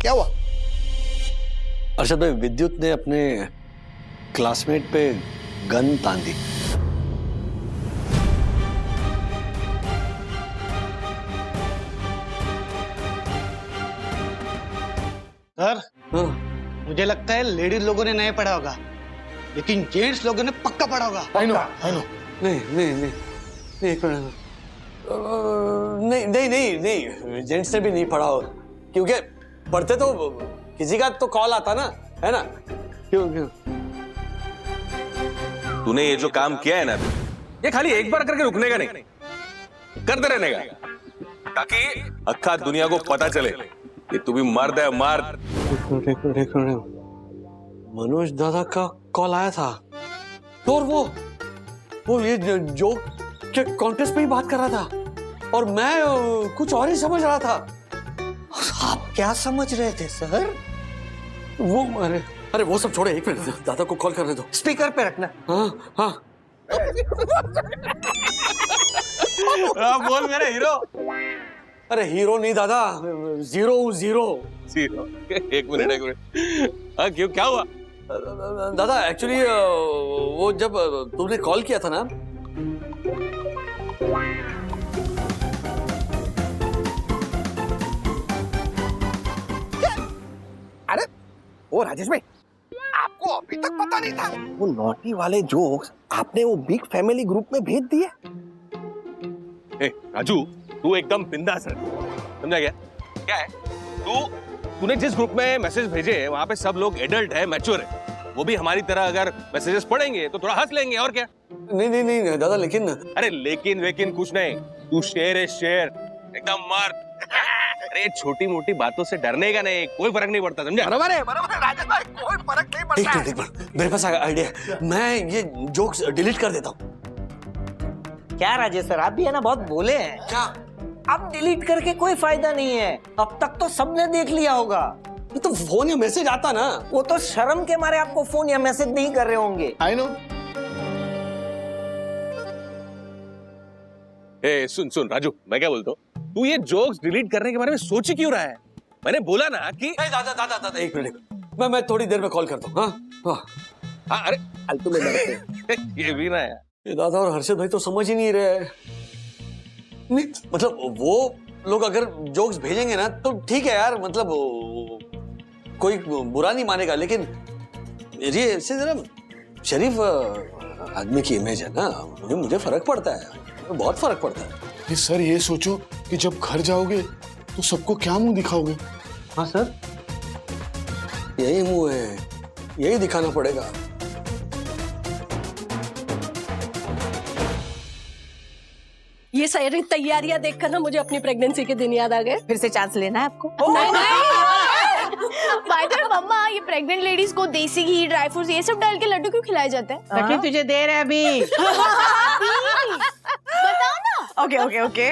क्या हुआ? अर्षद भाई, विद्युत ने अपने क्लासमेट पे गन तान दी। सर, मुझे लगता है लेडीज लोगों ने नहीं पढ़ा होगा, लेकिन जेंट्स लोगों ने पक्का पढ़ा होगा। I know. नहीं नहीं नहीं, एक मिनट। नहीं नहीं नहीं नहीं, जेंट्स ने भी नहीं पढ़ा होगा, क्योंकि पढ़ते तो किसी का तो कॉल आता ना, है ना? क्यों? तूने ये जो काम किया है ना, ये खाली एक बार करके रुकने का नहीं, करते रहने का, ताकि अक्खा दुनिया को पता चले कि तू भी मर्द है, मर्द। मनोज दादा का कॉल आया था, तो और वो ये जो कॉन्टेस्ट पे ही बात कर रहा था, और मैं कुछ और ही समझ रहा था। आप क्या समझ रहे थे सर? वो अरे वो सब छोड़े, एक मिनट, दादा को कॉल करने दो। स्पीकर पे रखना। हाँ हाँ। बोल मेरे हीरो। अरे हीरो नहीं दादा, जीरो जीरो। एक मिनट। हाँ, क्यों, क्या हुआ? दादा एक्चुअली वो जब तुमने कॉल किया था ना, अरे ओ राजेश भाई, आपको अभी तक पता नहीं था? वो नॉटी वाले जोक्स आपने वो बिग फैमिली ग्रुप में भेज दिए। राजू, तू एकदम बिंदास रह, समझा गया? क्या है, तूने जिस ग्रुप में मैसेज भेजे हैं वहां पे सब लोग एडल्ट है, मैच्योर है। वो भी हमारी तरह अगर मैसेजेस पढ़ेंगे तो थोड़ा हंस लेंगे, और क्या? नहीं नहीं नहीं दादा, लेकिन अरे लेकिन कुछ नहीं, तू शेर है, शेर, एकदम मर्द। अरे छोटी मोटी बातों से डरने का नहीं, कोई फर्क नहीं पड़ता, समझा? बराबर है राजेश भाई, कोई फर्क नहीं पड़ता। एक मिनट, मेरे पास आइडिया है, मैं ये जोक्स डिलीट कर देता हूँ। क्या राजेश सर, आप भी है ना बहुत बोले हैं। क्या? अब डिलीट करके कोई फायदा नहीं है, अब तक तो सबने देख लिया होगा। ये तो फोन या मैसेज आता ना। वो तो शर्म के मारे आपको फोन या मैसेज नहीं कर रहे होंगे। I know. सुन राजू, मैं क्या बोलता हूँ, तू ये जोक्स डिलीट करने के बारे में सोच ही क्यों रहा है? मैंने बोला ना कि दादा एक मिनट, मैं थोड़ी देर में कॉल करता हूँ। हाँ, अरे फालतू में लड़ते ये भी ना है। ये दादा और हर्षद भाई तो समझ ही नहीं रहे। नहीं मतलब वो लोग अगर जोक्स भेजेंगे ना तो ठीक है यार, मतलब कोई बुरा नहीं मानेगा, लेकिन ये इससे जरा शरीफ आदमी की इमेज है ना, मुझे फर्क पड़ता है, बहुत फर्क पड़ता है। ये सर, ये सोचो कि जब घर जाओगे तो सबको क्या मुंह दिखाओगे? हाँ सर, यही मुंह है, यही दिखाना पड़ेगा। ये सारी तैयारियां देखकर ना मुझे अपनी प्रेगनेंसी के दिन याद आ गए। फिर से चांस लेना है आपको? नहीं बाय द वे मम्मा, ये प्रेग्नेंट लेडीज को देसी घी, ड्राई फ्रूट्स ये सब डाल के लड्डू क्यों खिलाए जाते हैं? तकलीफ तुझे दे रहे हैं अभी। बताओ ना। ओके,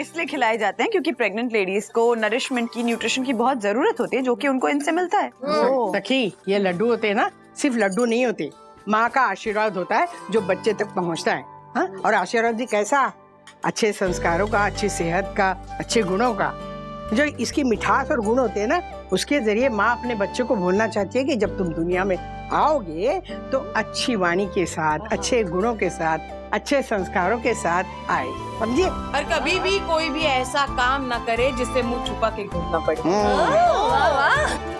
इसलिए खिलाए जाते हैं क्योंकि प्रेग्नेंट लेडीज को नरिशमेंट की, न्यूट्रिशन की बहुत जरूरत होती है, जो कि उनको इनसे मिलता है। सखी, ये लड्डू होते हैं ना, सिर्फ लड्डू नहीं होते, माँ का आशीर्वाद होता है जो बच्चे तक पहुँचता है। हाँ? और आशीर्वाद भी कैसा? अच्छे संस्कारों का, अच्छी सेहत का, अच्छे गुणों का। जो इसकी मिठास और गुण होते हैं ना, उसके जरिए माँ अपने बच्चे को बोलना चाहती है कि जब तुम दुनिया में आओगे तो अच्छी वाणी के साथ, अच्छे गुणों के साथ, अच्छे संस्कारों के साथ आए, समझिए? और कभी भी कोई भी ऐसा काम ना करे जिससे मुंह छुपा के घूमना पड़े।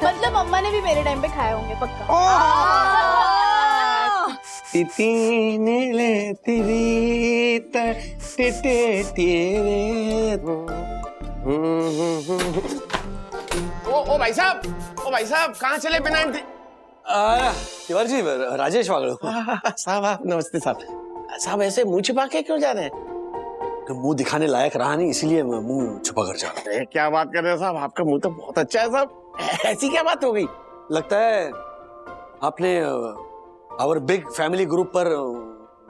मतलब मम्मा ने भी मेरे टाइम पे खाए होंगे पक्का। ओ भाई साहब, कहाँ चले बिना? तिवारी जी, राजेश वागड़ो। साहब आप नमस्ते साहब। साहब ऐसे मुंह छिपा के क्यों जा रहे हैं? मुंह दिखाने लायक रहा नहीं, इसलिए मुंह छुपा कर जा रहा हूं। क्या बात कर रहे हैं साहब, आपका मुंह तो बहुत अच्छा है साहब। ऐसी क्या बात हो गई? लगता है आपने आवर बिग फैमिली ग्रुप पर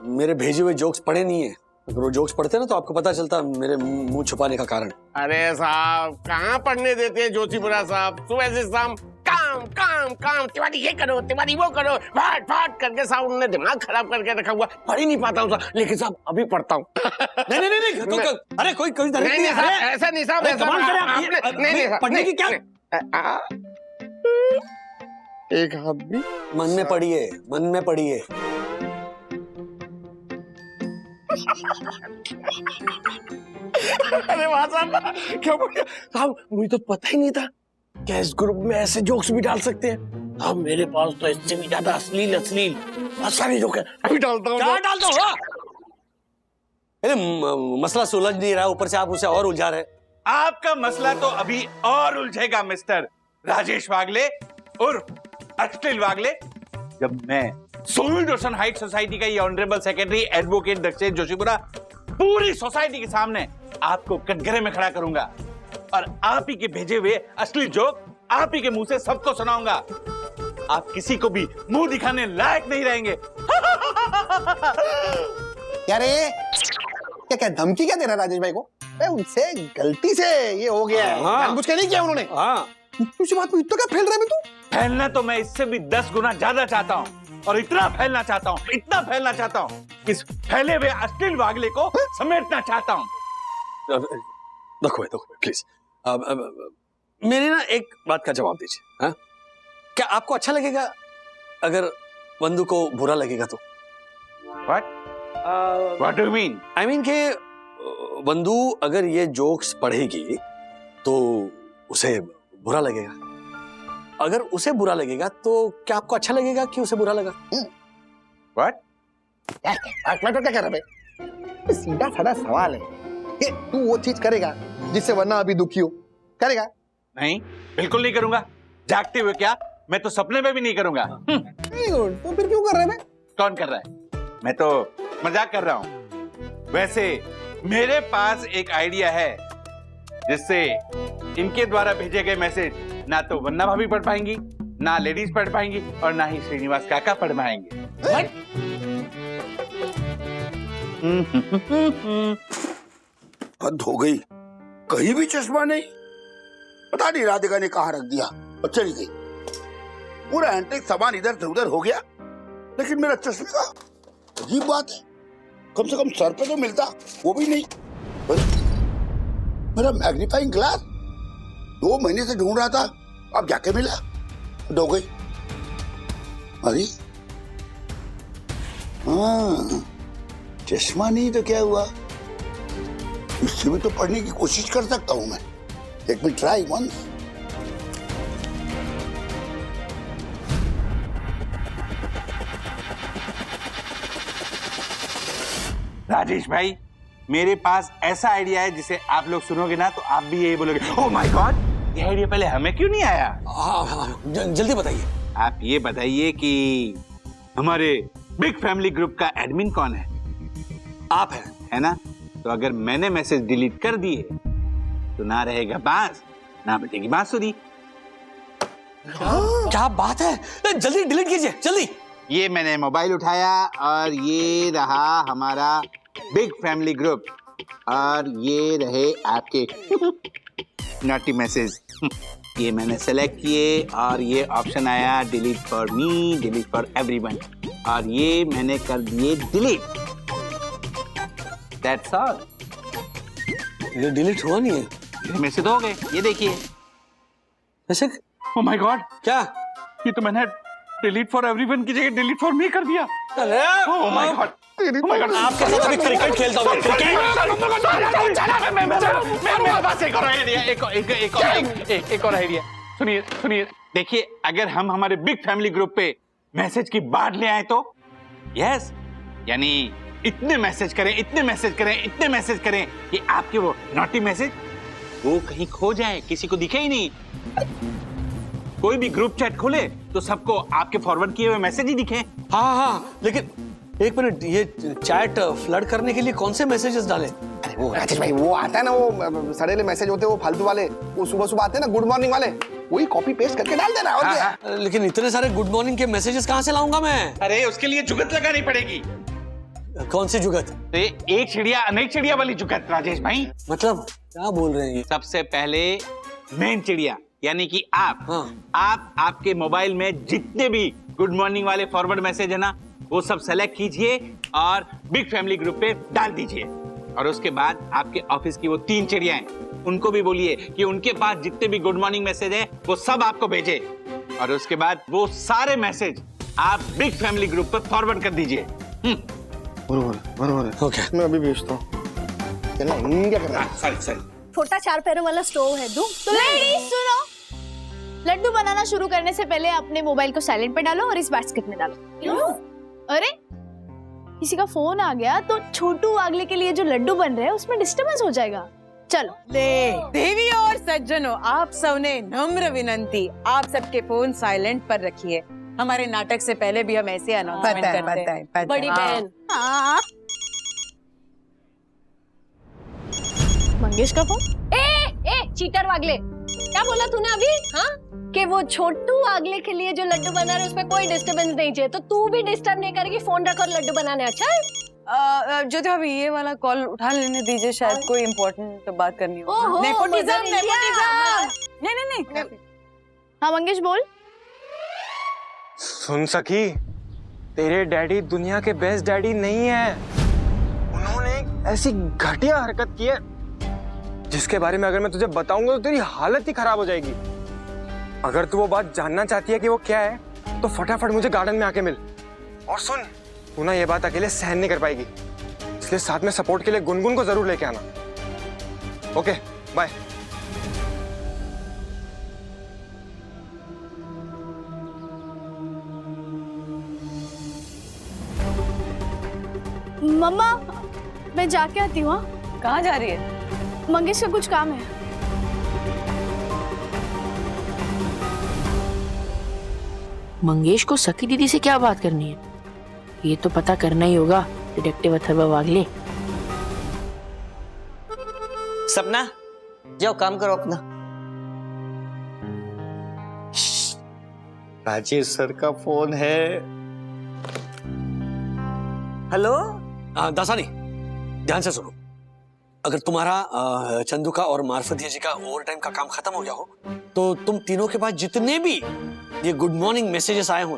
मेरे भेजे हुए जोक्स पढ़े नहीं है। अगर वो जोक्स पढ़ते ना तो आपको पता चलता मेरे मुंह छुपाने का कारण। अरे साहब, कहाँ पढ़ने देते हैं जोशीपुरा साहब, सुबह से शाम काम काम काम, तिवारी ये करो, तिवारी वो करो, फाट फाट करके साहब उन्होंने दिमाग खराब करके रखा हुआ। पढ़ ही नहीं पाता हूँ साहब, लेकिन साहब अभी पढ़ता हूँ। नहीं, अरे कोई नहीं साहब, ऐसा नहीं साहब, पढ़ने की क्या एक हाथ भी मन में पड़िए, मन में पड़िए। अरे वाह साहब, क्या बोल साहब, मुझे तो पता ही नहीं था क्या इस ग्रुप में ऐसे जोक्स भी डाल सकते हैं। साहब मेरे पास तो इससे भी ज्यादा अश्लील बहुत सारे जोक है, अभी डालता हूँ। क्या डालता हो? अरे मसला सुलझ नहीं रहा, ऊपर से आप उसे और उलझा रहे। आपका मसला तो अभी और उलझेगा मिस्टर राजेश वागले उर्फ अश्लील वागले, जब मैं सोवियत रोशन हाइट सोसाइटी का ये honourable secretary advocate Dakshesh Joshipura पूरी सोसाइटी के सामने आपको कटघरे में खड़ा करूंगा और आप ही के भेजे हुए असली जोक आप ही के मुंह से सबको सुनाऊंगा। आप किसी को भी मुंह दिखाने लायक नहीं रहेंगे। क्या रे, क्या धमकी क्या दे रहा राजेश भाई को? उनसे गलती से ये हो गया है, जानबूझ के नहीं किया उन्होंने। हाँ, उसी बात में इतना क्या फैल रहा है तू? फैलना तो मैं इससे भी 10 गुना ज्यादा चाहता हूँ और इतना फैलना चाहता हूँ, इतना फैलना चाहता हूँ, इस फैले हुए अश्लील वागले को समेटना चाहता हूँ। देखो प्लीज, मेरी ना एक बात का जवाब दीजिए। हाँ, क्या आपको अच्छा लगेगा अगर बंधु को बुरा लगेगा तो? What do you mean? I mean कि बंधु अगर ये जोक्स पढ़ेगी तो उसे बुरा लगेगा, अगर उसे बुरा लगेगा तो क्या आपको अच्छा लगेगा कि उसे बुरा लगा? What? मैं तो क्या कर रहा भाई, सीधा साधा सवाल है कि तू वो चीज करेगा जिससे वरना अभी दुखी हो, करेगा? नहीं, बिल्कुल नहीं करूंगा। जागते हुए क्या, मैं तो सपने में भी नहीं करूंगा। तो फिर क्यों कर रहा है? कौन कर रहा है? मैं तो मजाक कर रहा हूं। वैसे मेरे पास एक आइडिया है जिससे इनके द्वारा भेजे गए मैसेज ना तो वन्ना भाभी पढ़ पाएंगी, ना लेडीज पढ़ पाएंगी और ना ही श्रीनिवास काका पढ़ पाएंगे। हद हो गई, कहीं भी चश्मा नहीं। पता नहीं राधिका ने कहाँ रख दिया और चली गई। पूरा एंटीक सामान इधर से उधर हो गया, लेकिन मेरा चश्मे का अजीब बात है, कम से कम सर पे तो मिलता, वो भी नहीं। मेरा मैग्नीफाइंग ग्लास 2 महीने से ढूंढ रहा था, अब जाके मिला, हो गई। अरे हाँ, चश्मा नहीं तो क्या हुआ, इससे भी तो पढ़ने की कोशिश कर सकता हूं मैं। Let me try once. Rajesh भाई, मेरे पास ऐसा आइडिया है जिसे आप लोग सुनोगे ना तो आप भी यही बोलोगे, ओह माय गॉड, ये आइडिया पहले हमें क्यों नहीं आया? हाँ, जल्दी बताइए। आप ये बताइए कि हमारे बिग फैमिली ग्रुप का एडमिन कौन है? आप हैं, है ना? तो अगर मैंने मैसेज डिलीट कर दिए तो ना रहेगा बांस, ना बजेगी बांसुरी। क्या बात है, जल्दी डिलीट कीजिए, जल्दी। ये मैंने मोबाइल उठाया और ये रहा हमारा बिग फैमिली ग्रुप और ये रहे आपके नॉटी मैसेज। ये मैंने सेलेक्ट किए और ये ऑप्शन आया delete for me, delete for everyone, और ये मैंने कर दिए डिलीट। That's all. ये डिलीट हुआ नहीं है, मैसेज हो गए, ये देखिए। ऐसे? ओह माय गॉड, क्या? ये तो मैंने डिलीट फॉर एवरीवन की जगह डिलीट फॉर मी कर दिया। ओह माय गॉड, आपके साथ अभी क्रिकेट खेलता हूँ, एक और आइडिया सुनिए। देखिए, अगर हम हमारे बिग फैमिली ग्रुप पे मैसेज की बाढ़ ले आए तो, यस, यानी इतने मैसेज करें कि आपके वो नॉटी मैसेज वो कहीं खो जाए, किसी को दिखे ही नहीं। कोई भी ग्रुप चैट खोले तो सबको आपके फॉरवर्ड किए हुए मैसेज ही दिखे। हाँ, लेकिन एक मिनट, ये चैट फ्लड करने के लिए कौन से मैसेजेस डालें? अरे वो राजेश भाई, वो आता है ना, वो सड़ेले मैसेज होते हैं, वो फालतू वाले, वो सुबह आते हैं ना, गुड मॉर्निंग वाले, वही कॉपी पेस्ट करके डाल देना। और क्या? लेकिन इतने सारे गुड मॉर्निंग के मैसेजेस कहाँ से लाऊंगा मैं? अरे उसके लिए जुगत लगानी पड़ेगी। कौन सी जुगत? तो एक चिड़िया अनेक चिड़िया वाली जुगत राजेश भाई। मतलब क्या बोल रहे हैं ये? सबसे पहले मेन चिड़िया यानी कि आप। हाँ। आप आपके मोबाइल में जितने भी गुड मॉर्निंग वाले फॉरवर्ड मैसेज है ना, वो सब सेलेक्ट कीजिए और बिग फैमिली ग्रुप पे डाल दीजिए। और उसके बाद आपके ऑफिस की वो 3 चिड़िया हैं, उनको भी बोलिए कि उनके पास जितने भी गुड मॉर्निंग मैसेज है वो सब आपको भेजे। और उसके बाद वो सारे मैसेज आप बिग फैमिली ग्रुप पर फॉरवर्ड कर दीजिए। बरोबर है। ओके, मैं अभी भेजता हूँ। क्या कर रहा है? सॉरी। छोटा 4 पैरों वाला स्टोव है, दूं? तो लेडीज सुनो, लड्डू बनाना शुरू करने से पहले अपने मोबाइल को साइलेंट पे डालो और इस बास्केट में डालो। अरे किसी का फोन आ गया तो छोटू वागले के लिए जो लड्डू बन रहे हैं उसमें डिस्टर्बेंस हो जाएगा। चलो। ले देवी और सज्जनों, आप सबने नम्र विनंती, आप सबके फोन साइलेंट पर रखिए। हमारे नाटक से पहले भी हम ऐसे अनाउंसमेंट करते हैं। बड़ी बहन। हाँ। मंगेश का फोन? ए चीटर वागले, क्या बोला तूने अभी? हाँ, कि वो छोटू वागले के लिए जो लड्डू बना रहे उसमें कोई डिस्टरबेंस नहीं चाहिए, तो तू भी डिस्टर्ब नहीं करेगी, फोन रख और लड्डू बनाने। अच्छा है? ज्योति भाभी ये वाला कॉल उठा लेने दीजिए, शायद कोई इम्पोर्टेंट बात करनी हो। ओहो, नेपोटिज्म। नहीं। हाँ मंगेश बोल। सुन सखी, तेरे डैडी दुनिया के बेस्ट डैडी नहीं है। उन्होंने एक ऐसी घटिया हरकत की है जिसके बारे में अगर मैं तुझे बताऊंगा तो तेरी हालत ही खराब हो जाएगी। अगर तू वो बात जानना चाहती है कि वो क्या है तो फटाफट मुझे गार्डन में आके मिल। और सुन, तू ना ये बात अकेले सहन नहीं कर पाएगी, इसलिए साथ में सपोर्ट के लिए गुनगुन को जरूर लेके आना। Okay, bye. मम्मा मैं जाके आती हूँ। कहाँ जा रही है? मंगेश का कुछ काम है। मंगेश को सखी दीदी से क्या बात करनी है, ये तो पता करना ही होगा डिटेक्टिव अथर्वा वागले। सपना जाओ काम करो अपना। राजेश सर का फोन है। हेलो। दासानी, ध्यान से सुनो। अगर तुम्हारा चंदू का और मार्फतिया जी का ओवर टाइम का काम खत्म हो गया हो तो तुम तीनों के पास जितने भी ये गुड मॉर्निंग मैसेजेस आए हो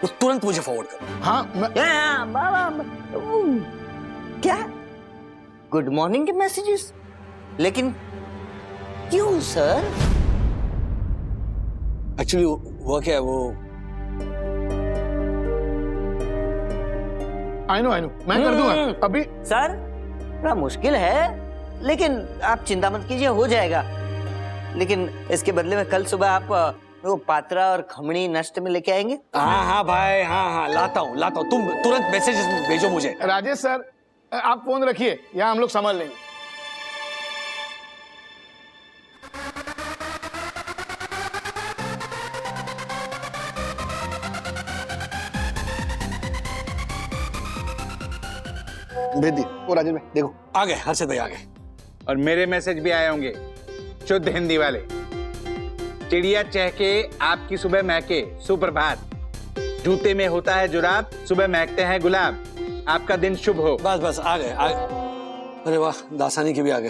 वो तुरंत मुझे फॉरवर्ड करो। हाँ क्या गुड मॉर्निंग के मैसेजेस? लेकिन क्यों सर? एक्चुअली हुआ क्या है वो आई नो मैं कर दूंगा अभी। सर थोड़ा मुश्किल है लेकिन आप चिंता मत कीजिए, हो जाएगा। लेकिन इसके बदले में कल सुबह आप वो पात्रा और खमणी नष्ट में लेके आएंगे। हाँ भाई, हाँ लाता हूँ। तुम तुरंत मैसेजेस भेजो मुझे। राजेश सर आप फोन रखिए, यहाँ हम लोग संभाल लेंगे। भेज दी वो राजेश भाई, देखो आ गए हर्षद भाई, आ गए। और मेरे मैसेज भी आए होंगे, शुद्ध हिंदी वाले। चिड़िया चहके आपकी सुबह महके, सुप्रभात। जूते में होता है जुराब, सुबह महकते हैं गुलाब। आपका दिन शुभ हो। बस आ गए। अरे वाह, दासानी के भी आ गए।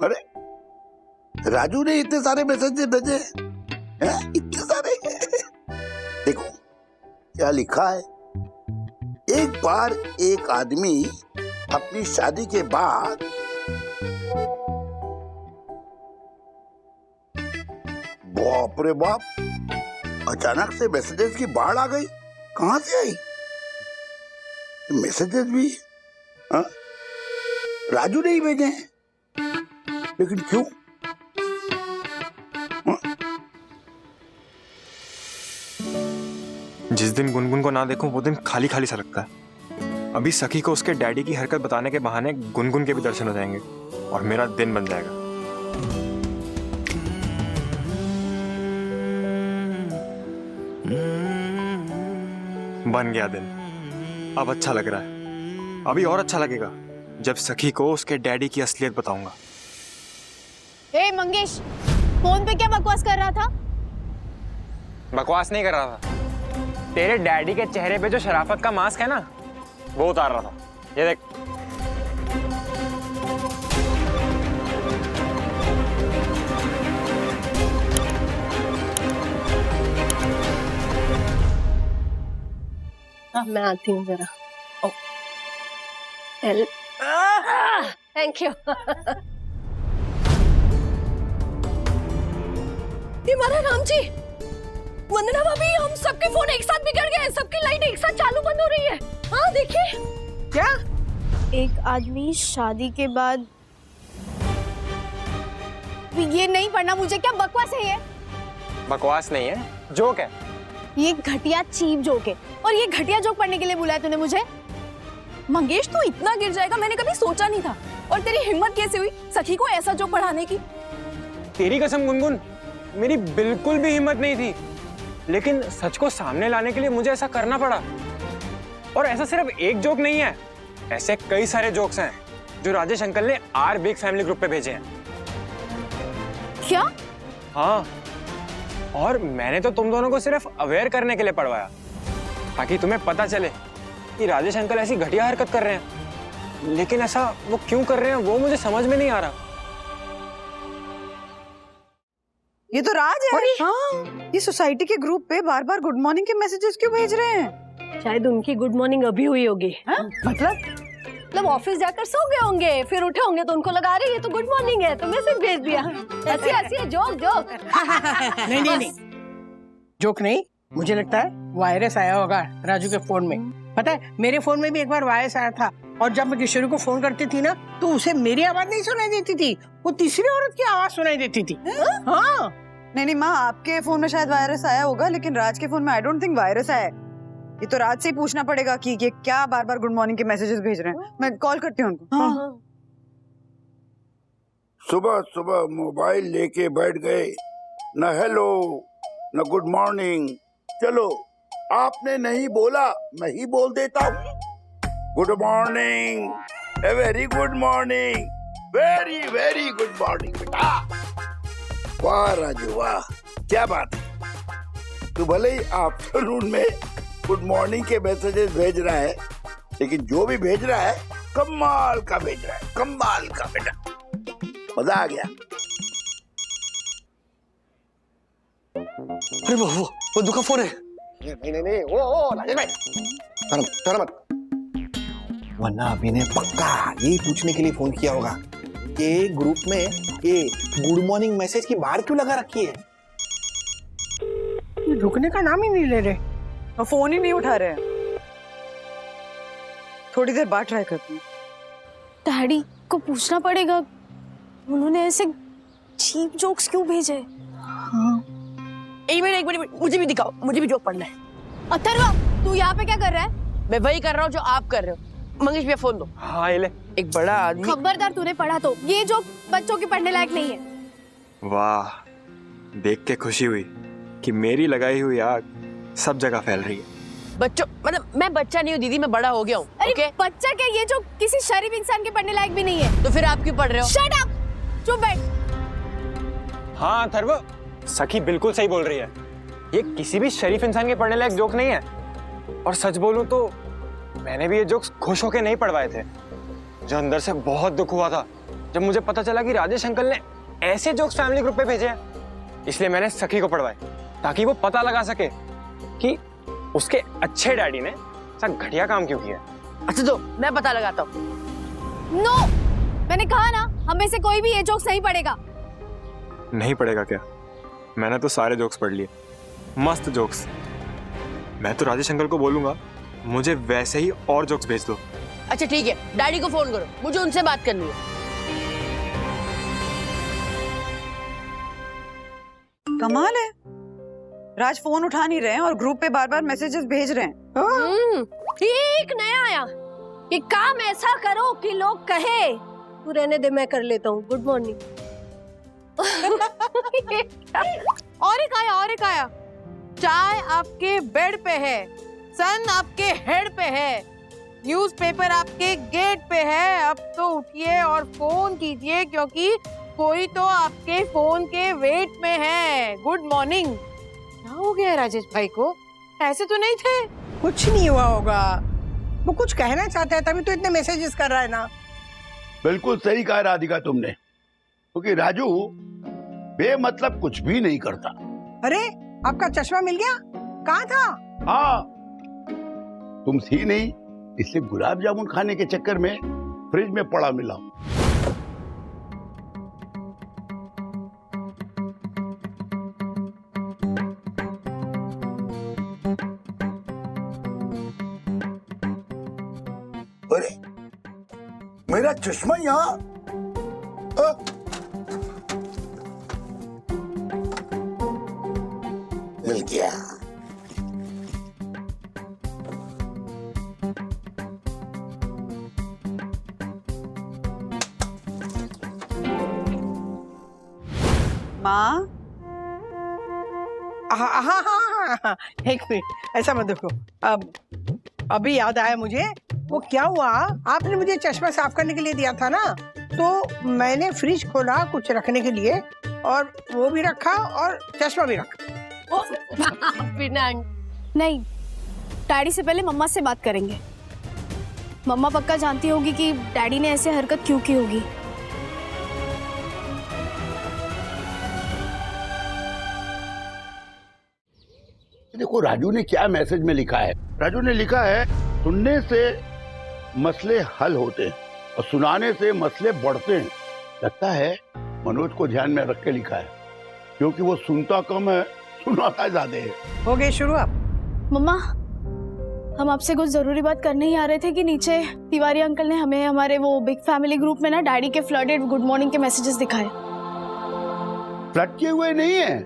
अरे राजू ने इतने सारे मैसेज भेजे हैं? इतने सारे। देखो क्या लिखा है। एक बार एक आदमी अपनी शादी के बाद बाप रे बाप, अचानक से मैसेजेस की बाढ़ आ गई। कहां से आई मैसेजेस भी? हाँ? राजू ने ही भेजे हैं, लेकिन क्यों? जिस दिन गुनगुन को ना देखूं वो दिन खाली खाली सा लगता है। अभी सखी को उसके डैडी की हरकत बताने के बहाने गुनगुन के भी दर्शन हो जाएंगे और मेरा दिन बन जाएगा। बन गया दिन। अब अच्छा लग रहा है। अभी और अच्छा लगेगा जब सखी को उसके डैडी की असलियत बताऊंगा। ए मंगेश, फोन पे क्या बकवास कर रहा था? बकवास नहीं कर रहा था, तेरे डैडी के चेहरे पे जो शराफत का मास्क है ना वो उतार रहा था। ये देख। मैं आती हूँ जरा। Thank you. ये मारा राम जी, वंदना भाभी, हम सबके फोन एक साथ बिगड़ गए, सबकी लाइट एक साथ चालू बंद हो रही है। हाँ देखिए। क्या? एक आदमी शादी के बाद ये नहीं पढ़ना मुझे, क्या बकवास है ये? बकवास नहीं है, जोक है। ये घटिया चीप जोक है, और ये घटिया जोक पढ़ने के लिए बुलाया तूने मुझे? मंगेश तू इतना गिर जाएगा मैंने कभी सोचा नहीं था। और तेरी हिम्मत कैसे हुई सखी को ऐसा जोक पढ़ाने की? तेरी कसम गुनगुन, मेरी बिल्कुल भी हिम्मत नहीं थी, लेकिन सच को सामने लाने के लिए मुझे ऐसा करना पड़ा। और ऐसा सिर्फ एक जोक नहीं है, ऐसे कई सारे जोक्स हैं जो राजेश अंकल ने आर बिग फैमिली ग्रुप पे भेजे हैं। क्या? हाँ, और मैंने तो तुम दोनों को सिर्फ अवेयर करने के लिए पढ़वाया, ताकि तुम्हें पता चले कि राजेश अंकल ऐसी घटिया हरकत कर रहे हैं। लेकिन ऐसा वो क्यों कर रहे हैं वो मुझे समझ में नहीं आ रहा। ये तो राज है। हाँ, ये सोसाइटी के ग्रुप पे बार बार गुड मॉर्निंग के मैसेजेस क्यों भेज रहे हैं? शायद उनकी गुड मॉर्निंग अभी हुई होगी। मतलब ऑफिस जाकर सो गए होंगे, फिर उठे होंगे तो उनको लगा रही है तो गुड मॉर्निंग है तो मैसेज भेज दिया। हंसी हंसी है, जोक जोक। नहीं, जोक नहीं, मुझे लगता है वायरस आया होगा राजू के फोन में। पता है मेरे फोन में भी एक बार वायरस आया था, और जब मैं किशोरी को फोन करती थी ना तो उसे मेरी आवाज नहीं सुनाई देती थी, वो तीसरी औरत की आवाज सुनाई देती थी। हाँ। नहीं माँ, आपके फोन में शायद वायरस आया होगा, लेकिन राज के फोन में आई डोंट थिंक वायरस आया है। ये तो राज से ही पूछना पड़ेगा कि ये क्या बार बार गुड मॉर्निंग के मैसेजेस भेज रहे हैं। मैं कॉल करती हूँ उनको। हाँ। सुबह सुबह मोबाइल लेके बैठ गए, न हेलो न गुड मॉर्निंग। चलो आपने नहीं बोला, मैं ही बोल देता हूँ। Good morning, a very good morning, very very good morning बेटा। वाह राजू वाह, क्या बात है। तू भले ही आफ्टरनून में गुड मॉर्निंग के मैसेजेस भेज रहा है, लेकिन जो भी भेज रहा है कमाल का भेज रहा है, कमाल का बेटा, मजा आ गया। अरे वो दुखा फोन है। नहीं, ओ राजेश भाई, थोड़ा मत। वरना अभी ने पक्का यही पूछने के लिए फोन किया होगा कि ग्रुप में ये गुड मॉर्निंग मैसेज की बाहर क्यों लगा रखी है। ये रुकने का नाम ही नहीं ले रहे, और फोन ही नहीं उठा रहे हैं। थोड़ी देर बाद ट्राई करती हूँ। डैडी को पूछना पड़ेगा उन्होंने ऐसे चीप जोक्स क्यों भेजे। एक मिनट, मुझे भी दिखाओ, मुझे भी जोक पढ़ना है। अथर्व, तू यहाँ पे क्या कर रहा है? मैं वही कर रहा हूँ जो आप कर रहे हो। मंगेश भैया फोन दो। हाँ ये ले। एक बड़ा आदमी। खबरदार, तूने पढ़ा तो ये जोक बच्चों के पढ़ने लायक नहीं है। वाह, देख के खुशी हुई कि मेरी लगाई हुई आग सब जगह फैल रही है। बच्चों मतलब मैं बच्चा नहीं हूँ दीदी, मैं बड़ा हो गया हूँ। अरे बच्चा क्या, ये जो किसी शरीफ इंसान के पढ़ने लायक भी नहीं है। तो फिर आप क्यों पढ़ रहे हो? शट अप, चुप बैठ। हाँ अथर्व, सखी बिल्कुल सही बोल रही है, ये किसी भी शरीफ इंसान के पढ़ने लायक जोक नहीं है। और सच बोलूं तो मैंने भी ये जोक्स खुश होके नहीं पढ़वाए थे, जो अंदर से बहुत दुख हुआ था जब मुझे पता चला कि राजेश अंकल ने ऐसे जोक्स फैमिली ग्रुप पे भेजे हैं। इसलिए मैंने सखी को पढ़वाए ताकि वो पता लगा सके कि उसके अच्छे डैडी ने ऐसा घटिया काम क्यों किया। अच्छा तो मैं पता लगाता हूँ। नो, मैंने कहा ना, हम में से कोई भी ये जोक्स नहीं पढ़ेगा। नहीं पढ़ेगा क्या? मैंने तो सारे जोक्स पढ़ लिए, मस्त जोक्स। मैं तो राजेश अंकल को बोलूंगा मुझे वैसे ही और जोक्स भेज दो। अच्छा ठीक है, डैडी को फोन करो, मुझे उनसे बात करनी है। कमाल है, राज फोन उठा नहीं रहे हैं और ग्रुप पे बार बार मैसेजेस भेज रहे हैं। ठीक नया आया कि काम ऐसा करो कि लोग कहे तू रहने दे, मैं कर लेता हूँ। Good morning. और एक आया। चाय आपके बेड पे है, सन आपके हेड पे है, न्यूज़पेपर आपके गेट पे है। अब तो उठिए और फोन कीजिए क्योंकि कोई तो आपके फोन के वेट में है। Good morning. क्या हो गया राजेश भाई को? ऐसे तो नहीं थे। कुछ नहीं हुआ होगा, वो कुछ कहना चाहता है तभी तो इतने मैसेजेस कर रहा है ना। बिल्कुल सही कहा राधिका तुमने, क्योंकि राजू बेमतलब कुछ भी नहीं करता। अरे आपका चश्मा मिल गया? कहाँ था? हाँ, तुम थी नहीं, इसलिए गुलाब जामुन खाने के चक्कर में फ्रिज में पड़ा मिला। अरे मेरा चश्मा यहाँ मिल गया। माँ हाँ, एक मिनट, ऐसा मत देखो। अब अभी याद आया मुझे, वो क्या हुआ, आपने मुझे चश्मा साफ करने के लिए दिया था ना, तो मैंने फ्रिज खोला कुछ रखने के लिए, और वो भी रखा और चश्मा भी रखा। बिना नहीं, डैडी से पहले मम्मा से बात करेंगे। मम्मा पक्का जानती होगी कि डैडी ने ऐसे हरकत क्यों की होगी। देखो राजू ने क्या मैसेज में लिखा है। राजू ने लिखा है, सुनने से मसले हल होते हैं और सुनाने से मसले बढ़ते हैं। लगता है मनोज को ध्यान में रख के लिखा है, क्योंकि वो सुनता कम है, सुनाता ज्यादा है। हो गए शुरू आप? मम्मा, हम आपसे कुछ जरूरी बात करने ही आ रहे थे कि नीचे तिवारी अंकल ने हमें हमारे वो बिग फैमिली ग्रुप में ना डैडी के फ्लडेड गुड मॉर्निंग के मैसेजेस दिखाए। फ्लड किए हुए नहीं है,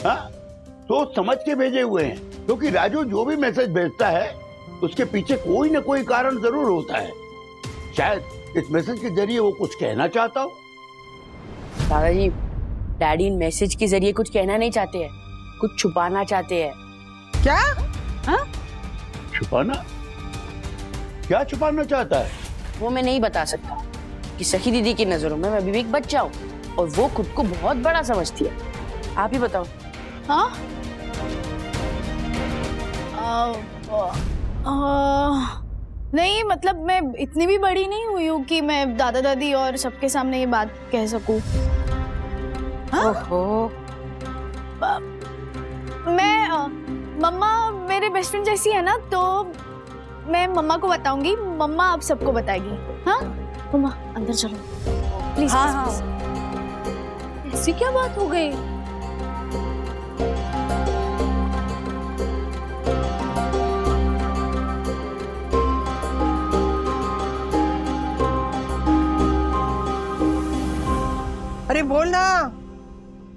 हाँ? सोच समझ के भेजे हुए हैं, क्योंकि राजू जो भी मैसेज भेजता है उसके पीछे कोई ना कोई कारण जरूर होता है। शायद इस मैसेज के जरिए वो कुछ कहना चाहता हो। दादाजी, डैडी इन मैसेज के जरिए कुछ कहना नहीं चाहते हैं, कुछ छुपाना चाहते हैं। क्या? हाँ? छुपाना? क्या छुपाना चाहता है? वो मैं नहीं बता सकता कि सखी दीदी की नजरों में मैं भी एक बच्चा हूँ और वो खुद को बहुत बड़ा समझती है। आप ही बताओ। हाँ? नहीं, मतलब मैं इतनी भी बड़ी नहीं हुई हूँ कि मैं दादा दादी और सबके सामने ये बात कह सकूं। ओहो। मैं मम्मा मेरे बेस्ट फ्रेंड जैसी है ना, तो मैं मम्मा को बताऊंगी, मम्मा आप सबको बताएगी। हाँ मम्मा, अंदर चलो प्लीज। हाँ हाँ, ऐसी क्या बात हो गई? अरे बोल ना,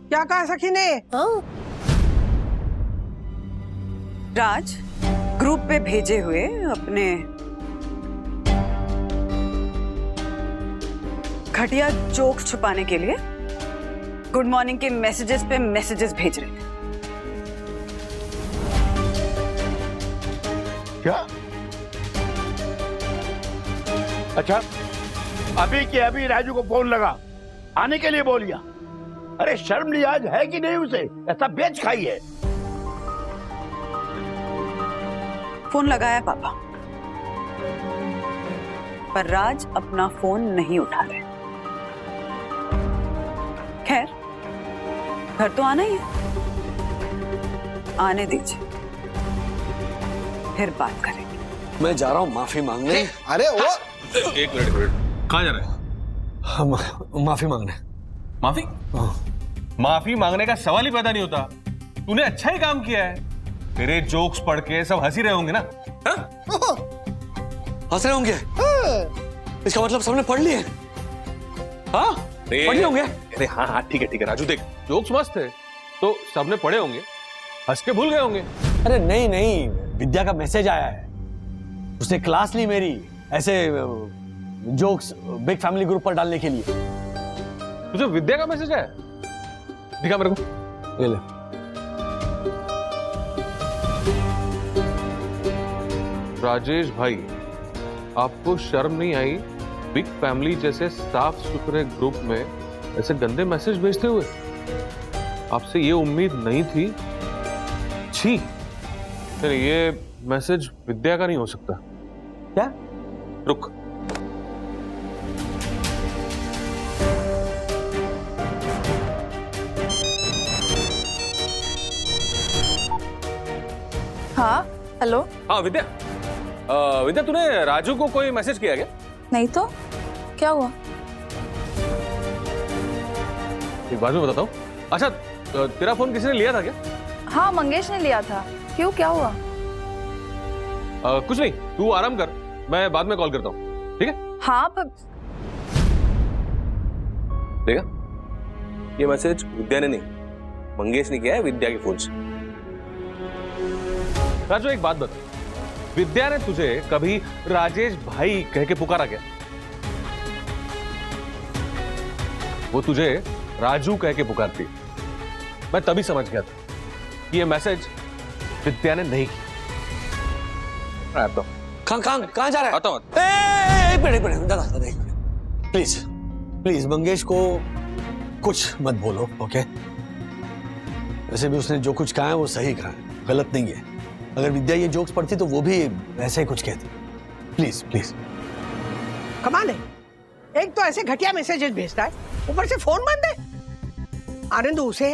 क्या कहा सखी ने? राज ग्रुप पे भेजे हुए अपने घटिया जोक्स छुपाने के लिए गुड मॉर्निंग के मैसेजेस पे मैसेजेस भेज रहे थे। क्या? अच्छा, अभी के अभी राजू को फोन लगा, आने के लिए बोलिया। अरे शर्म लिहाज है कि नहीं उसे? ऐसा बेच खाई है। फोन लगाया पापा, पर राज अपना फोन नहीं उठा रहे। खैर, घर तो आना ही है, आने दीजिए, फिर बात करेंगे। मैं जा रहा हूँ माफी मांगने। अरे वो एक मिनट, कहाँ जा रहे हैं? माफी मांगने। माफी? माफी मांगने का सवाल ही पैदा नहीं होता। तूने अच्छा ही काम किया है। तेरे जोक्स पढ़ के सब हंसी रहे होंगे ना? हंस रहे होंगे? इसका मतलब सबने पढ़ लिए? हाँ, पढ़ लिए होंगे। अरे हाँ हाँ, ठीक है राजू, देख जोक्स मस्त है तो सबने पढ़े होंगे, हंस के भूल गए होंगे। अरे नहीं नहीं, विद्या का मैसेज आया है, उसने क्लास ली मेरी ऐसे जोक्स बिग फैमिली ग्रुप पर डालने के लिए। तुझे विद्या का मैसेज है? दिखा मेरे को। ले ले। राजेश भाई, आपको शर्म नहीं आई बिग फैमिली जैसे साफ सुथरे ग्रुप में ऐसे गंदे मैसेज भेजते हुए? आपसे ये उम्मीद नहीं थी। छी, ये मैसेज विद्या का नहीं हो सकता। क्या? रुक, हाँ हेलो। हाँ विद्या, विद्या तूने राजू को कोई मैसेज किया क्या? नहीं तो क्या हुआ? एक बात में बताता हूँ। अच्छा, तेरा फोन किसी ने लिया था क्या? हाँ मंगेश ने लिया था। क्यों, क्या हुआ? कुछ नहीं, तू आराम कर, मैं बाद में कॉल करता हूँ, ठीक है? हाँ पर देखा, ये मैसेज विद्या ने नहीं, मंगेश ने किया है विद्या के फोन से। राजू एक बात बता, विद्या ने तुझे कभी राजेश भाई कह के पुकारा क्या? वो तुझे राजू कह के पुकारती, मैं तभी समझ गया था कि ये मैसेज विद्या ने नहीं किया। कहां जा रहा है? आता हूं। एक मिनट दादा, प्लीज प्लीज मंगेश को कुछ मत बोलो, ओके? वैसे भी उसने जो कुछ कहा है वो सही कहा है, गलत नहीं है। अगर विद्या ये जोक्स पढ़ती तो वो भी ऐसे ही कुछ कहती। Please please. कमाल है, एक तो ऐसे घटिया मैसेजेस भेजता है, ऊपर से फोन बंद है। आनंद, उसे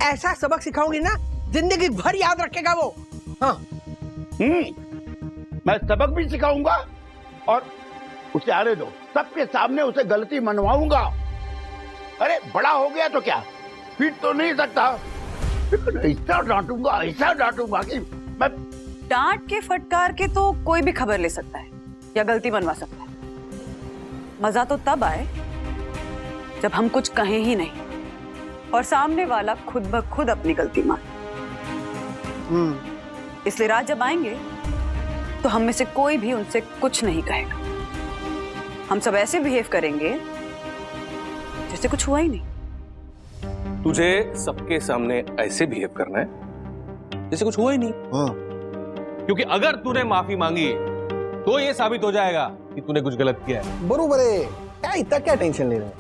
ऐसा सबक सिखाऊंगी ना, जिंदगी भर याद रखेगा वो। हाँ। मैं सबक भी सिखाऊंगा और उसे आने दो, सबके सामने उसे गलती मनवाऊंगा। अरे बड़ा हो गया तो क्या, पीट तो नहीं सकता, ऐसा डांटूंगा कि मैं। डांट के फटकार के तो कोई भी खबर ले सकता है या गलती बनवा सकता है। मजा तो तब आए जब हम कुछ कहें ही नहीं और सामने वाला खुद ब खुद अपनी गलती माने। इसलिए रात जब आएंगे तो हम में से कोई भी उनसे कुछ नहीं कहेगा। हम सब ऐसे बिहेव करेंगे जैसे कुछ हुआ ही नहीं। तुझे सबके सामने ऐसे बिहेव करना है जैसे कुछ हुआ ही नहीं। क्योंकि अगर तूने माफी मांगी तो ये साबित हो जाएगा कि तूने कुछ गलत किया है। बरोबर है, क्या इतना क्या टेंशन ले रहे हैं?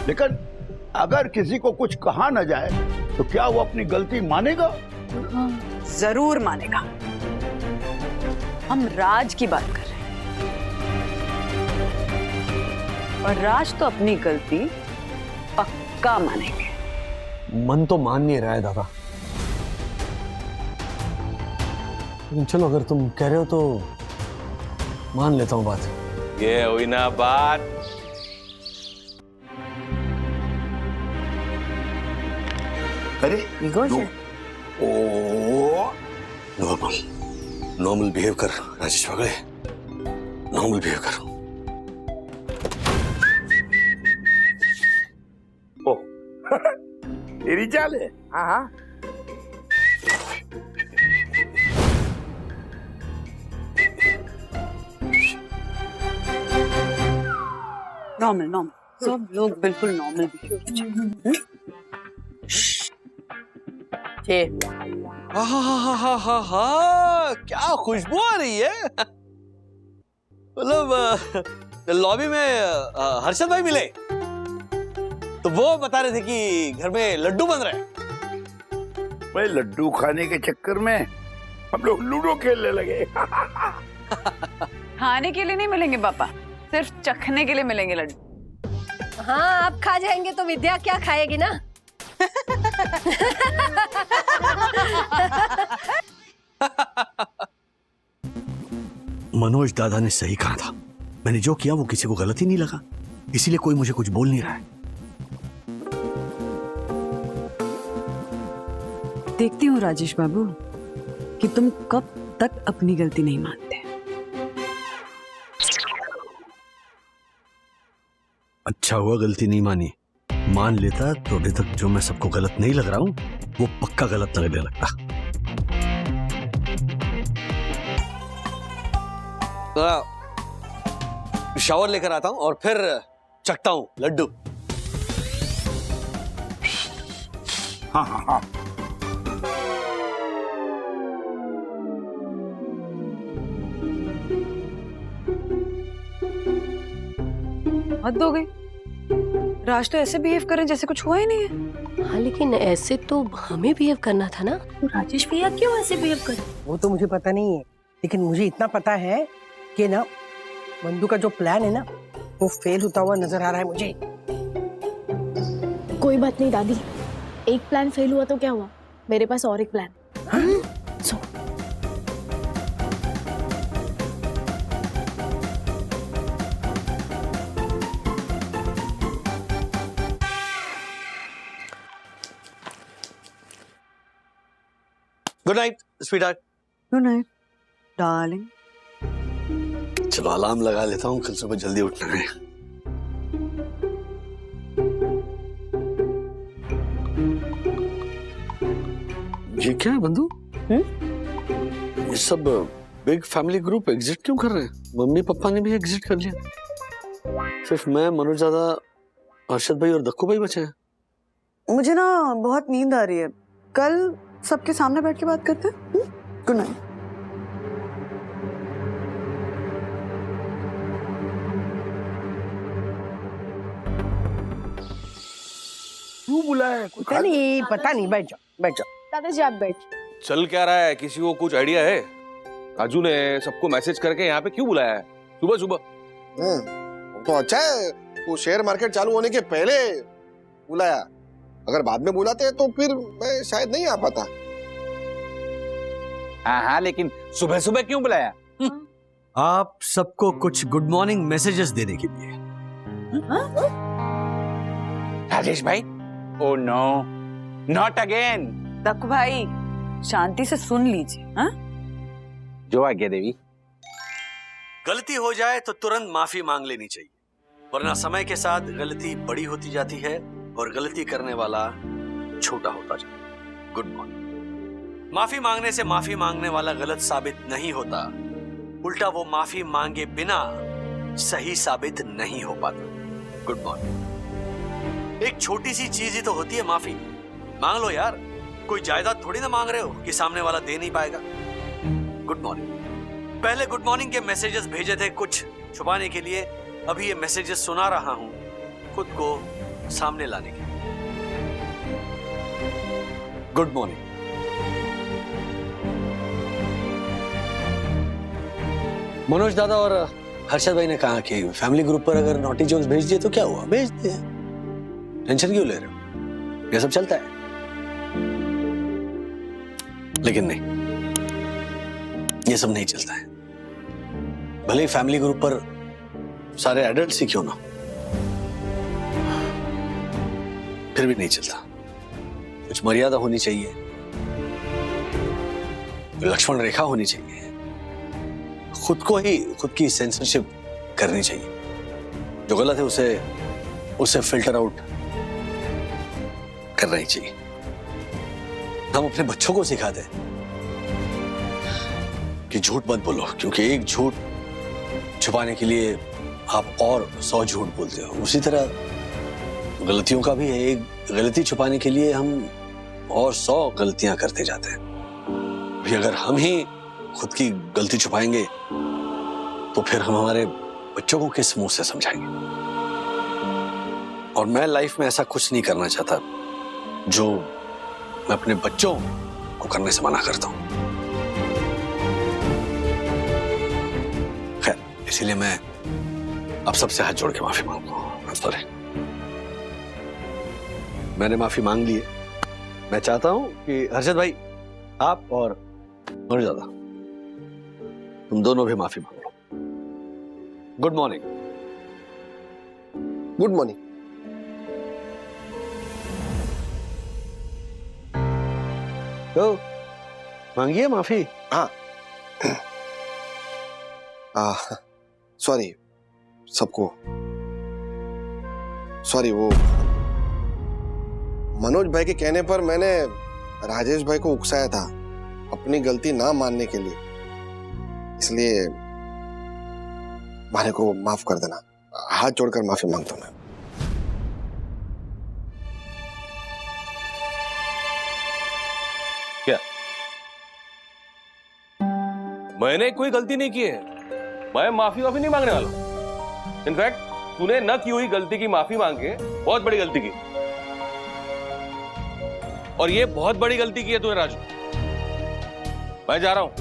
लेकिन अगर किसी को कुछ कहा न जाए तो क्या वो अपनी गलती मानेगा? जरूर मानेगा। हम राज की बात कर रहे हैं और राज तो अपनी गलती पक्का मानेंगे। मन तो मान नहीं रहा है दादा, लेकिन चलो अगर तुम कह रहे हो तो मान लेता हूं बात। ये हुई ना बात। अरे नॉर्मल बिहेव कर राजेश वागले, नॉर्मल बिहेव कर। ओ तेरी चाल है। हाँ। नॉर्मल नॉर्मल, सब लोग बिल्कुल नॉर्मल बिहेव कीजिए। क्या खुशबू आ रही है। मतलब लॉबी में हर्षद भाई मिले तो वो बता रहे थे कि घर में लड्डू बन रहे हैं। भाई लड्डू खाने के चक्कर में हम लोग लूडो खेलने लगे। खाने के लिए नहीं मिलेंगे पापा, सिर्फ चखने के लिए मिलेंगे लड्डू। हाँ, आप खा जाएंगे तो विद्या क्या खाएगी ना। मनोज दादा ने सही कहा था, मैंने जो किया वो किसी को गलत ही नहीं लगा, इसीलिए कोई मुझे कुछ बोल नहीं रहा है। देखती हूँ राजेश बाबू कि तुम कब तक अपनी गलती नहीं मानते। अच्छा हुआ गलती नहीं मानी, मान लेता तो अभी तक जो मैं सबको गलत नहीं लग रहा हूं वो पक्का गलत लगने लगता। शावर लेकर आता हूं और फिर चखता हूं लड्डू। हाँ हाँ हाँ। हद हो गई, राज तो ऐसे बिहेव कर रहे हैं जैसे कुछ हुआ ही नहीं है। हाँ, लेकिन ऐसे तो हमें बिहेव करना था ना। तो राजेश भैया क्यों ऐसे बिहेव कर? वो तो मुझे पता नहीं है, लेकिन मुझे इतना पता है कि ना बंधु का जो प्लान है ना वो फेल होता हुआ नजर आ रहा है मुझे। कोई बात नहीं दादी, एक प्लान फेल हुआ तो क्या हुआ, मेरे पास और एक plan. So good night sweetheart. Good night. Darling. चलो अलार्म लगा लेता हूँ, कल सुबह जल्दी उठना है। ये क्या है बंधु? ये सब बिग फैमिली ग्रुप एग्जिट क्यों कर रहे हैं? मम्मी पापा ने भी एग्जिट कर लिया, सिर्फ मैं, मनोज दादा, अर्शद भाई और दक्कू भाई बचे हैं। मुझे ना बहुत नींद आ रही है, कल सबके सामने बैठ के बात करते हैं। Good night. क्यों बुलाया? पता नहीं, बैठ जाओ बैठ जाओ। दादाजी आप बैठ। चल क्या रहा है? किसी को कुछ आइडिया है? राजू ने सबको मैसेज करके यहाँ पे क्यों बुलाया है सुबह सुबह? तो अच्छा है वो शेयर मार्केट चालू होने के पहले बुलाया, अगर बाद में बुलाते तो फिर मैं शायद नहीं आ पाता। हाँ, लेकिन सुबह सुबह क्यों बुलाया? आप सबको कुछ गुड मॉर्निंग मैसेजेस देने के लिए। राजेश भाई, oh no, not again. Dakku भाई शांति से सुन लीजिए। हाँ, जो आज्ञा देवी। गलती हो जाए तो तुरंत माफी मांग लेनी चाहिए, वरना समय के साथ गलती बड़ी होती जाती है और गलती करने वाला छोटा होता जाता है। Good morning. माफी मांगने से माफी मांगने वाला गलत साबित नहीं होता, उल्टा वो माफी मांगे बिना सही साबित नहीं हो पाता। Good morning. एक छोटी सी चीज ही तो होती है माफी, मांग लो यार, कोई जायदाद थोड़ी ना मांग रहे हो कि सामने वाला दे नहीं पाएगा। Good morning. पहले गुड मॉर्निंग के मैसेजेस भेजे थे कुछ छुपाने के लिए, अभी ये मैसेजेस सुना रहा हूं खुद को सामने लाने के लिए। Good morning. मनोज दादा और हर्षद भाई ने कहा कि फैमिली ग्रुप पर अगर नॉटी जोक्स भेज दिए तो क्या हुआ, भेज दिए, टेंशन क्यों ले रहे हो, ये सब चलता है। लेकिन नहीं, ये सब नहीं चलता है। भले ही फैमिली ग्रुप पर सारे एडल्ट्स ही क्यों ना, फिर भी नहीं चलता। कुछ मर्यादा होनी चाहिए, लक्ष्मण रेखा होनी चाहिए, खुद को ही खुद की सेंसरशिप करनी चाहिए। जो गलत है उसे फिल्टर आउट करना ही चाहिए। हम अपने बच्चों को सिखाते हैं कि झूठ मत बोलो, क्योंकि एक झूठ छुपाने के लिए आप और 100 झूठ बोलते हो। उसी तरह गलतियों का भी है, एक गलती छुपाने के लिए हम और 100 गलतियां करते जाते हैं। भी अगर हम ही खुद की गलती छुपाएंगे तो फिर हम हमारे बच्चों को किस मुंह से समझाएंगे। और मैं लाइफ में ऐसा कुछ नहीं करना चाहता जो मैं अपने बच्चों को करने से मना करता हूं। खैर, इसीलिए मैं अब सबसे हाथ जोड़ के माफी मांगता हूं। सॉरी, मैंने माफी मांग ली है। मैं चाहता हूं कि हर्षद भाई, आप और दादा, तुम दोनों भी माफी मांग लो। Good morning. Good morning. तो मांगिए माफी। हाँ, सॉरी सबको, सॉरी। वो मनोज भाई के कहने पर मैंने राजेश भाई को उकसाया था अपनी गलती ना मानने के लिए, इसलिए माने को माफ कर देना। हाथ जोड़कर माफी मांगता हूं मैं। क्या मैंने कोई गलती नहीं की है? मैं माफी नहीं मांगने वाला। इनफैक्ट तूने न की हुई गलती की माफी मांग के बहुत बड़ी गलती की, और ये बहुत बड़ी गलती की है तूने राजू। मैं जा रहा हूं।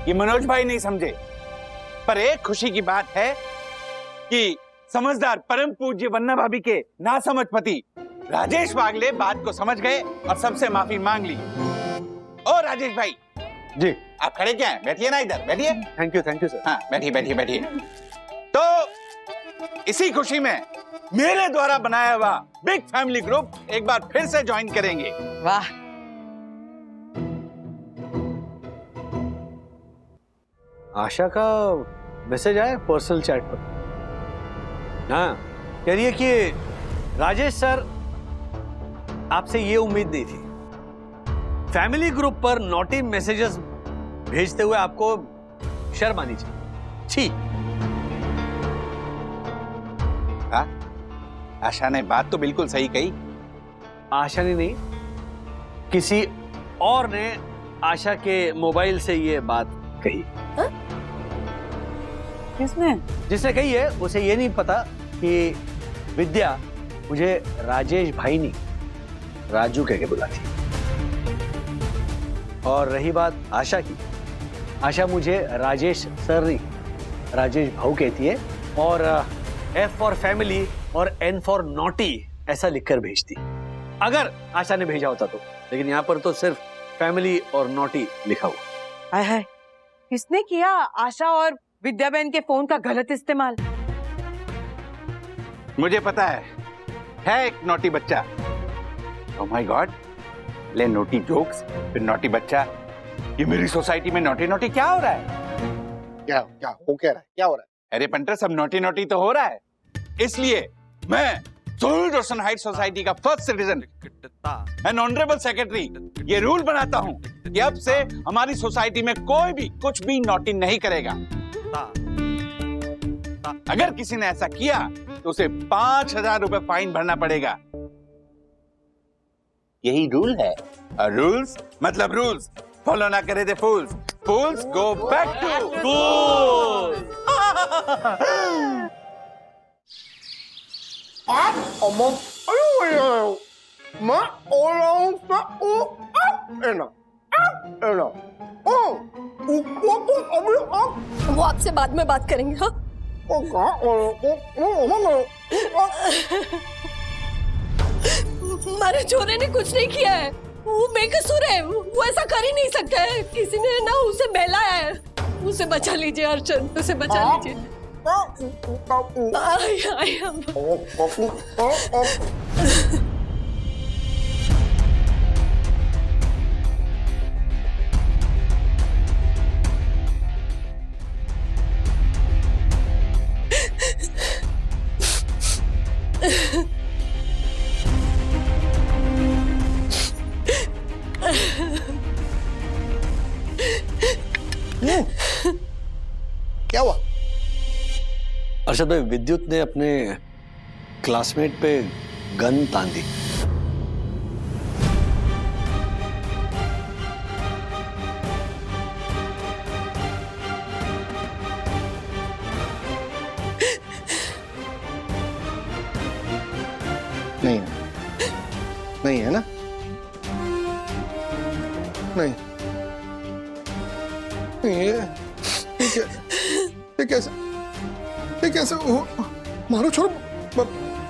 ये मनोज भाई नहीं समझे, पर एक खुशी की बात है कि समझदार परम पूज्य वन्ना भाभी के ना समझ पति राजेश वागले बात को समझ गए और सबसे माफी मांग ली। ओ राजेश भाई जी, आप खड़े क्या हैं? बैठिए ना, इधर बैठिए। Thank you sir. हाँ, बैठिए बैठिए बैठिए। तो इसी खुशी में मेरे द्वारा बनाया हुआ बिग फैमिली ग्रुप एक बार फिर से ज्वाइन करेंगे। वाह, आशा का मैसेज आया पर्सनल चैट पर। हाँ, कह रही है कि राजेश सर आपसे ये उम्मीद नहीं थी। फैमिली ग्रुप पर नोटी मैसेजेस भेजते हुए आपको शर्म आनी चाहिए। छी। हाँ, आशा ने बात तो बिल्कुल सही कही। आशा ने नहीं, किसी और ने आशा के मोबाइल से ये बात कही। किसने? जिसने कही है उसे ये नहीं पता कि विद्या मुझे राजेश भाई नहीं राजू कह के बुलाती। और रही बात आशा की, आशा मुझे राजेश सर नहीं राजेश भाऊ कहती है, और F फॉर फैमिली और N फॉर नॉटी ऐसा लिखकर भेजती। अगर आशा ने भेजा होता तो, लेकिन यहाँ पर तो सिर्फ फैमिली और नॉटी लिखा हुआ। हाय हाय, किसने किया आशा और विद्या बहन के फोन का गलत इस्तेमाल? मुझे पता है एक नोटी बच्चा। ओह माय गॉड, ले नोटी जोक्स फिर नोटी बच्चा। ये मेरी सोसाइटी में नोटी नोटी क्या हो रहा है? क्या हो क्या रहा है? क्या हो रहा है? अरे पंटर, सब नोटी नोटी तो हो रहा है। इसलिए मैं सोहिल रोशन हाइट सोसाइटी का first citizen and honourable secretary ये रूल बनाता हूँ कि अब से हमारी सोसाइटी में कोई भी कुछ भी नोटी नहीं करेगा। अगर किसी ने ऐसा किया तो उसे 5,000 रुपए फाइन भरना पड़ेगा। यही रूल है, और रूल्स मतलब रूल्स। फॉलो ना करे थे फूल्स, फूल्स गो बैक टू फूल्स। वो आपसे बाद में बात करेंगे। हाँ, हमारे छोरे ने कुछ नहीं किया है, वो बेकसूर है, वो ऐसा कर ही नहीं सकता है। किसी ने ना उसे बहलाया है। उसे बचा लीजिए अर्चन, उसे बचा लीजिए। क्या हुआ? अर्षद भाई, विद्युत ने अपने क्लासमेट पे गन तान दी। नहीं नहीं है ना? नहीं, ये कैसे मारो छोड़ो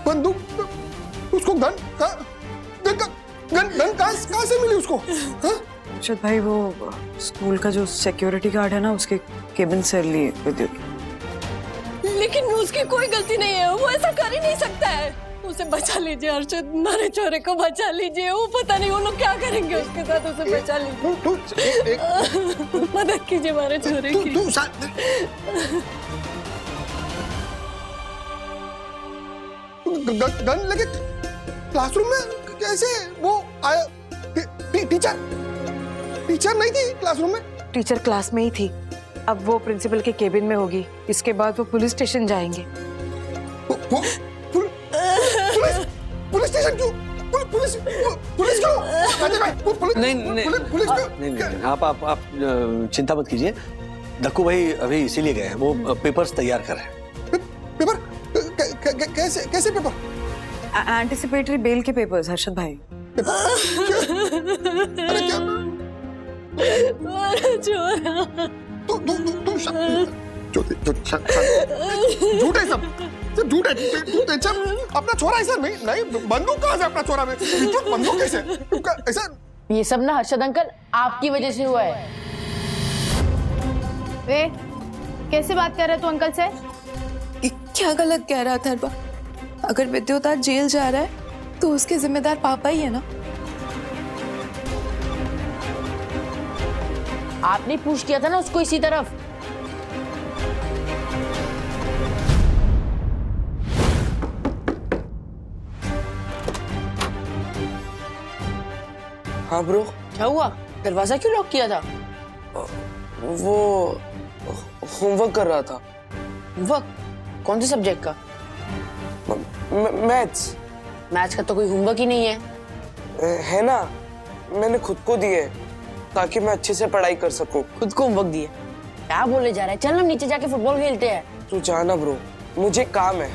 बंदूक, उसको गन कहाँ से मिली उसको? अर्षद भाई, वो स्कूल का जो सिक्योरिटी गार्ड है ना, उसके केबिन से ली विद्युत। लेकिन उसकी कोई गलती नहीं है, वो ऐसा कर ही नहीं सकता है। उसे बचा लीजिए अर्षद, हमारे छोरे को बचा लीजिए। वो पता नहीं वो लोग क्या करेंगे उसके साथ, उसे बचा लीजिए। मदद कीजिए हमारे छोरे की। गन लगे क्लासरूम में कैसे? वो आया टीचर नहीं थी क्लासरूम में? टीचर क्लास में ही थी। अब वो प्रिंसिपल के केबिन में होगी, इसके बाद वो पुलिस स्टेशन जाएंगे। पुलिस स्टेशन क्यों? पुलिस क्यों? नहीं, आप चिंता मत कीजिए। दक्कू भाई अभी इसीलिए गए हैं, वो पेपर्स तैयार कर रहे हैं। पेपर? कैसे पेपर? एंटिसिपेटरी बेल के पेपर्स हर्षद भाई। झूठ है सब झूठ है सब। अपना छोरा ऐसा नहीं बंदूक कहाँ से अपना छोरा में? बंदूक कैसे ऐसा? ये सब ना हर्षद अंकल आपकी वजह से हुआ है। वे कैसे बात कर रहे तू अंकल से? क्या गलत कह रहा था अरबा? अगर विद्युत आज जेल जा रहा है तो उसके जिम्मेदार पापा ही है ना। आपने पुश किया था ना उसको इसी तरफ। हाँ ब्रो। क्या हुआ? दरवाजा क्यों लॉक किया था? वो होमवर्क कर रहा था। होमवर्क? कौन से सब्जेक्ट का? मैथ्स। मैथ्स का तो कोई होमवर्क ही नहीं है। है ना, मैंने खुद को दिए ताकि मैं अच्छे से पढ़ाई कर सकूं। खुद को होमवर्क दिए? क्या बोले जा रहा है? चल हम नीचे जाके फुटबॉल खेलते हैं। तू जाना ब्रो, मुझे काम है।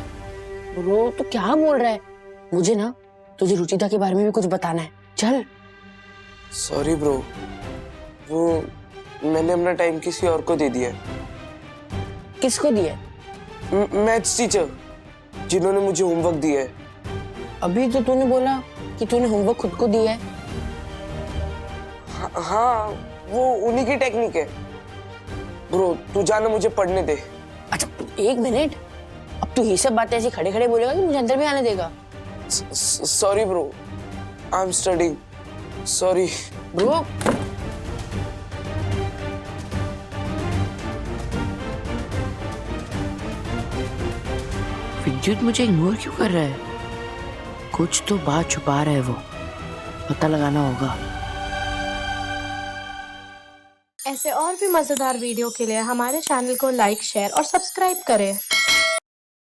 ब्रो तो क्या बोल रहा है? मुझे ना तुझे रुचिता के बारे में भी कुछ बताना है। चल। सॉरी ब्रो, वो मैंने अपना टाइम किसी और को दे दिया। किसको दिया? मैथ्स टीचर, जिन्होंने मुझे होमवर्क दिया है। अभी तो तूने बोला कि तूने होमवर्क खुद को दिया है। हाँ, वो उन्हीं की टेक्निक है। ब्रो तू जाना, मुझे पढ़ने दे। अच्छा एक मिनट, अब तू ये सब बातें ऐसे खड़े खड़े बोलेगा कि मुझे अंदर भी आने देगा? Sorry bro, I am studying. Sorry bro. विद्युत मुझे इग्नोर क्यों कर रहा है? कुछ तो बात छुपा रहा है वो, पता लगाना होगा। ऐसे और भी मजेदार वीडियो के लिए हमारे चैनल को लाइक, शेयर और सब्सक्राइब करें।